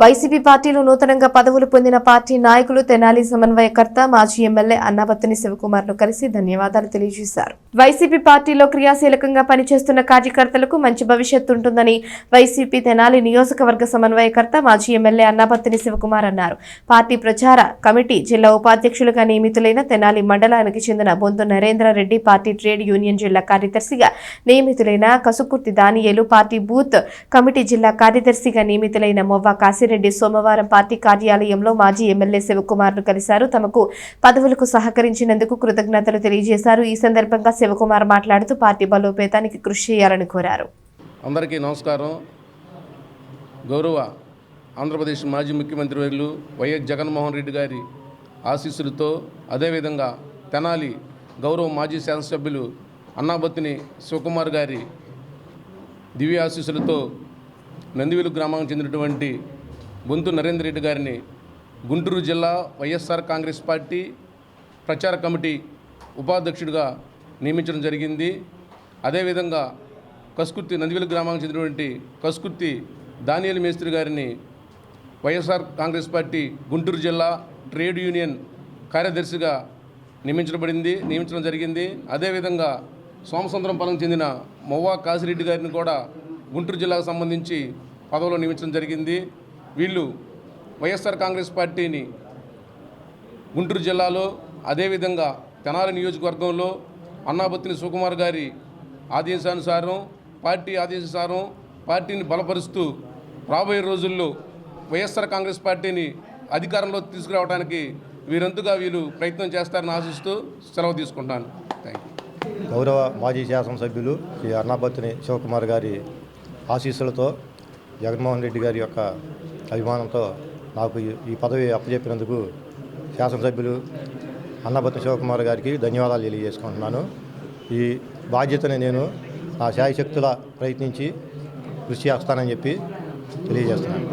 YCP పార్టీలో నూతనంగా పదవులు పొందిన పార్టీ నాయకులు తెనాలి సమన్వయకర్త మాజీ ఎమ్మెల్యే అన్నాబత్తుని శివకుమార్ను కలిసి ధన్యవాదాలు తెలియజేశారు. వైసీపీ పార్టీలో క్రియాశీలకంగా పనిచేస్తున్న కార్యకర్తలకు మంచి భవిష్యత్తు ఉంటుందని వైసీపీ తెనాలి నియోజకవర్గ సమన్వయకర్త మాజీ ఎమ్మెల్యే అన్నాబత్తుని శివకుమార్ అన్నారు. పార్టీ ప్రచార కమిటీ జిల్లా ఉపాధ్యక్షులుగా నియమితులైన తెనాలి మండలానికి చెందిన Bonthu Narendra Reddy, party trade union జిల్లా కార్యదర్శిగా నియమితులైన కసుకుర్తి దానియేలు, పార్టీ బూత్ కమిటీ జిల్లా కార్యదర్శిగా నియమితులైన మొవ్వ రెడ్డి సోమవారం పార్టీ కార్యాలయంలో మాజీ ఎమ్మెల్యే శివకుమార్ను కలిశారు. తమకు పదవులకు సహకరించినందుకు కృతజ్ఞతలు తెలియజేశారు. ఈ సందర్భంగా శివకుమార్ మాట్లాడుతూ పార్టీ బలోపేతానికి కృషి చేయాలని కోరారు. అందరికీ నమస్కారం. గౌరవ ఆంధ్రప్రదేశ్ మాజీ ముఖ్యమంత్రి వర్యులు వైఎస్ జగన్మోహన్ రెడ్డి గారి ఆశీస్సులతో, అదేవిధంగా తెనాలి గౌరవ మాజీ శాసనసభ్యులు అన్నాబత్తుని శివకుమార్ గారి దివ్య ఆశీస్సులతో నందివేలు గ్రామానికి చెందినటువంటి బొంతు నరేంద్రరెడ్డి గారిని గుంటూరు జిల్లా వైఎస్ఆర్ కాంగ్రెస్ పార్టీ ప్రచార కమిటీ ఉపాధ్యక్షుడిగా నియమించడం జరిగింది. అదేవిధంగా కసుకుర్తి నందివేలు గ్రామానికి చెందినటువంటి కసుకుర్తి దానియేలు మేస్త్రి గారిని వైఎస్ఆర్ కాంగ్రెస్ పార్టీ గుంటూరు జిల్లా ట్రేడ్ యూనియన్ కార్యదర్శిగా నియమించడం జరిగింది. అదేవిధంగా సోమసుందరంపాలెం చెందిన మొవ్వ కాసిరెడ్డి గారిని కూడా గుంటూరు జిల్లాకు సంబంధించి పదవిలో నియమించడం జరిగింది. వీళ్ళు వైఎస్ఆర్ కాంగ్రెస్ పార్టీని గుంటూరు జిల్లాలో, అదేవిధంగా తెనాలి నియోజకవర్గంలో అన్నాబత్తుని శివకుమార్ గారి ఆదేశానుసారం, పార్టీ ఆదేశానుసారం పార్టీని బలపరుస్తూ రాబోయే రోజుల్లో వైఎస్ఆర్ కాంగ్రెస్ పార్టీని అధికారంలో తీసుకురావడానికి వీరంతుగా వీళ్ళు ప్రయత్నం చేస్తారని ఆశిస్తూ సెలవు తీసుకుంటాను. Thank you. గౌరవ మాజీ శాసనసభ్యులు శ్రీ అన్నాబత్తుని శివకుమార్ గారి ఆశీస్సులతో, జగన్మోహన్ రెడ్డి గారి యొక్క అభిమానంతో నాకు ఈ పదవి అప్పచెప్పినందుకు శాసనసభ్యులు అన్నాబత్తుని శివకుమార్ గారికి ధన్యవాదాలు తెలియజేసుకుంటున్నాను. ఈ బాధ్యతని నేను నా శాయశక్తుల ప్రయత్నించి కృషి చేస్తానని చెప్పి తెలియజేస్తున్నాను.